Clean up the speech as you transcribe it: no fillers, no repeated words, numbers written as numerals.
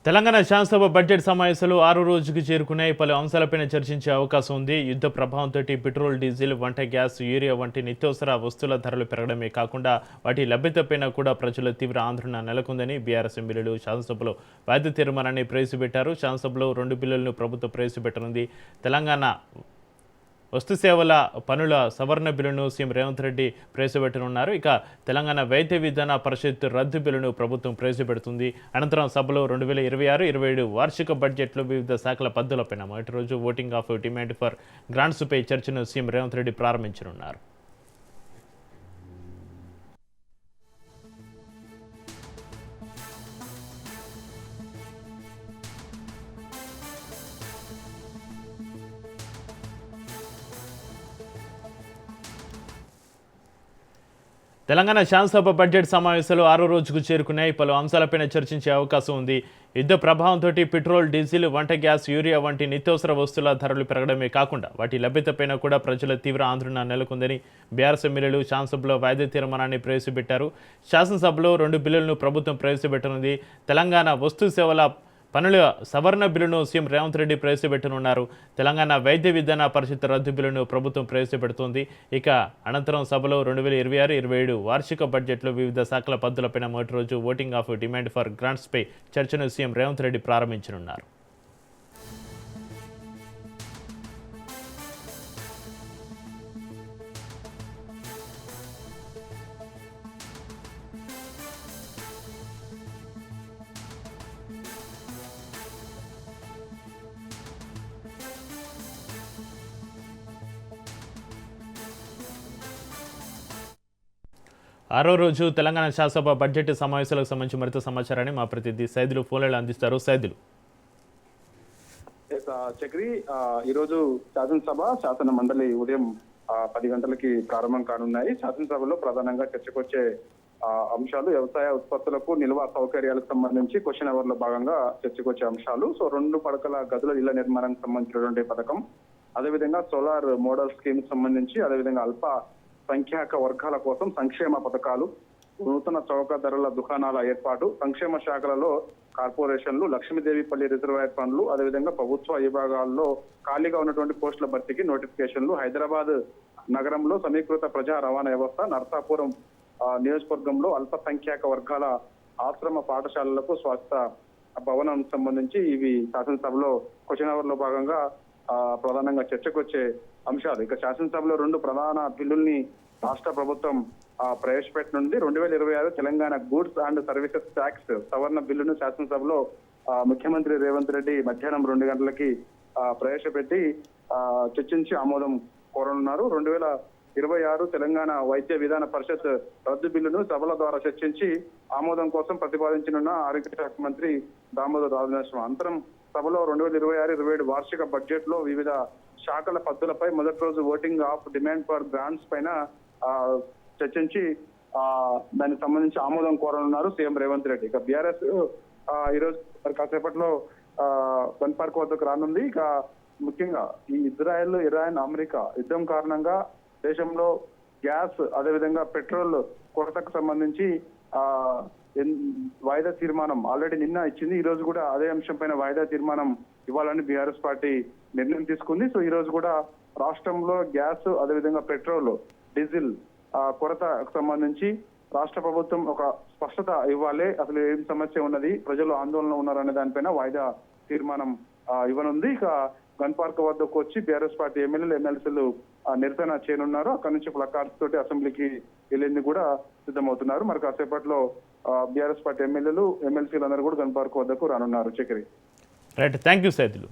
తెలంగాణ శాసనసభ బడ్జెట్ సమావేశాలు 6వ రోజుకు చేరుకున్నాయి. పలు అంశాలపైన చర్చించే అవకాశం ఉంది. యుద్ధ ప్రభావంతో పెట్రోల్, డీజిల్, వంట గ్యాస్, యూరియా వంటి నిత్యావసర వస్తువుల ధరలు పెరగడమే కాకుండా వాటి లభ్యతపైన కూడా ప్రజల తీవ్ర ఆందోళన నెలకొందని బీఆర్ఎస్ ఎమ్మెల్యేలు శాసనసభలో వాయిదా తీర్మానాన్ని ప్రవేశపెట్టారు. శాసనసభలో 2 బిల్లులను ప్రభుత్వం ప్రవేశపెట్టనుంది. తెలంగాణ వస్తు సేవల పనుల సవరణ బిల్లును సీఎం రేవంత్ రెడ్డి ప్రవేశపెట్టనున్నారు. ఇక తెలంగాణ వైద్య విధాన పరిషత్ రద్దు బిల్లును ప్రభుత్వం ప్రవేశపెడుతుంది. అనంతరం సభలో 2026-27 వార్షిక బడ్జెట్లో వివిధ శాఖల పద్ధతులపైన మొదటి రోజు ఓటింగ్ ఆఫ్ డిమాండ్ ఫర్ గ్రాంట్స్పై చర్చను సీఎం రేవంత్ రెడ్డి ప్రారంభించనున్నారు. తెలంగాణ శాసనసభ బడ్జెట్ సమావేశాలు 6వ రోజుకు చేరుకున్నాయి. పలు అంశాలపైన చర్చించే అవకాశం ఉంది. యుద్ధ ప్రభావంతో పెట్రోల్, డీజిల్, వంట గ్యాస్, యూరియా వంటి నిత్యావసర వస్తువుల ధరలు పెరగడమే కాకుండా వాటి లభ్యతపైన కూడా ప్రజల తీవ్ర ఆందోళన నెలకొందని బీఆర్ఎస్ ఎమ్మెల్యేలు శాసనసభలో వాయిదా తీర్మానాన్ని ప్రవేశపెట్టారు. శాసనసభలో 2 బిల్లులను ప్రభుత్వం ప్రవేశపెట్టనుంది. తెలంగాణ వస్తు సేవల పనుల సవరణ బిల్లును సీఎం రేవంత్ రెడ్డి ప్రవేశపెట్టనున్నారు. తెలంగాణ వైద్య విధాన పరిషత్ రద్దు బిల్లును ప్రభుత్వం ప్రవేశపెడుతోంది. ఇక అనంతరం సభలో 2026-27 వార్షిక బడ్జెట్లో వివిధ శాఖల పద్ధతులపైన మొదటి రోజు ఓటింగ్ ఆఫ్ డిమాండ్ ఫర్ గ్రాంట్స్పై చర్చను సీఎం రేవంత్ రెడ్డి ప్రారంభించనున్నారు. ఆరో రోజు తెలంగాణ శాసనసభ బడ్జెట్ సమావేశాలకు సంబంధించి మరింత సమాచారాన్ని మా ప్రతినిధి సైదులు ఫోన్లలో అందిస్తారు. సైదులు చక్రి, ఈరోజు శాసన మండలి ఉదయం 10 గంటలకి ప్రారంభం కానున్నాయి. శాసనసభలో ప్రధానంగా చర్చకొచ్చే అంశాలు వ్యవసాయ ఉత్పత్తులకు నిల్వ సౌకర్యాలకు సంబంధించి క్వశ్చన్ అవర్ లో భాగంగా చర్చకొచ్చే అంశాలు. 2 పడకల గదుల ఇళ్ల నిర్మాణానికి సంబంధించినటువంటి పథకం, అదేవిధంగా సోలార్ మోడల్ స్కీమ్ సంబంధించి, అదేవిధంగా అల్ప సంఖ్యాక వర్గాల కోసం సంక్షేమ పథకాలు, నూతన చౌక ధరల దుకాణాల ఏర్పాటు, సంక్షేమ శాఖలలో కార్పొరేషన్లు, లక్ష్మీదేవిపల్లి రిజర్వాయర్ పనులు, అదేవిధంగా ప్రభుత్వ విభాగాల్లో ఖాళీగా ఉన్నటువంటి పోస్టుల భర్తీకి నోటిఫికేషన్లు, హైదరాబాద్ నగరంలో సమీకృత ప్రజా రవాణా వ్యవస్థ, నర్సాపురం నియోజకవర్గంలో అల్పసంఖ్యాక వర్గాల ఆశ్రమ పాఠశాలలకు స్వాస్థ్య భవనం సంబంధించి ఇవి శాసనసభలో క్వశ్చన్ అవర్ లో భాగంగా ప్రధానంగా చర్చకొచ్చే అంశాలు. ఇక శాసనసభలో 2 ప్రధాన బిల్లుల్ని రాష్ట్ర ప్రభుత్వం ప్రవేశపెట్టనుంది. 2026 Telangana goods and services tax సవరణ బిల్లును శాసనసభలో ముఖ్యమంత్రి రేవంత్ రెడ్డి మధ్యాహ్నం 2 గంటలకి ప్రవేశపెట్టి చర్చించి ఆమోదం కోరనున్నారు. 2026 తెలంగాణ వైద్య విధాన పరిషత్ రద్దు బిల్లును సభల ద్వారా చర్చించి ఆమోదం కోసం ప్రతిపాదించనున్న ఆరోగ్య శాఖ మంత్రి దామోదర్ రాజనరసింహ. అంతరం సభలో 2026-27 వార్షిక బడ్జెట్ లో వివిధ శాఖల పద్ధతులపై మొదటి రోజు voting of demand for grants పైన చర్చించి దానికి సంబంధించి ఆమోదం కోరనున్నారు సీఎం రేవంత్ రెడ్డి. ఇక బీఆర్ఎస్ ఈరోజు కాసేపట్లో గన్ పార్క్ వద్దకు రానుంది. ఇక ముఖ్యంగా ఈ ఇరాన్ అమెరికా యుద్ధం కారణంగా దేశంలో గ్యాస్, అదేవిధంగా పెట్రోల్ కొరతకు సంబంధించి వాయిదా తీర్మానం ఆల్రెడీ నిన్న ఇచ్చింది. ఈ రోజు కూడా అదే అంశం పైన వాయిదా తీర్మానం ఇవ్వాలని బీఆర్ఎస్ పార్టీ నిర్ణయం తీసుకుంది. సో ఈ రోజు కూడా రాష్ట్రంలో గ్యాస్, అదేవిధంగా పెట్రోల్, డీజిల్ కొరతకు సంబంధించి రాష్ట్ర ప్రభుత్వం ఒక స్పష్టత ఇవ్వాలి. అసలు ఏం సమస్య ఉన్నది, ప్రజలు ఆందోళన ఉన్నారనే దానిపైన వాయిదా తీర్మానం ఇవ్వనుంది. ఇక గన్ పార్క్ వద్దకు వచ్చి బీఆర్ఎస్ పార్టీ ఎమ్మెల్సీలు నిరసన చేయనున్నారు. అక్కడ నుంచి ప్లకార్డ్స్ తోటి అసెంబ్లీకి వెళ్ళేందుకు కూడా సిద్ధమవుతున్నారు. మరి కాసేపట్లో బీఆర్ఎస్ పార్టీ ఎమ్మెల్సీలు అందరూ కూడా గన్ పార్క్ వద్దకు రానున్నారు. Chakri. Right, thank you Saidulu.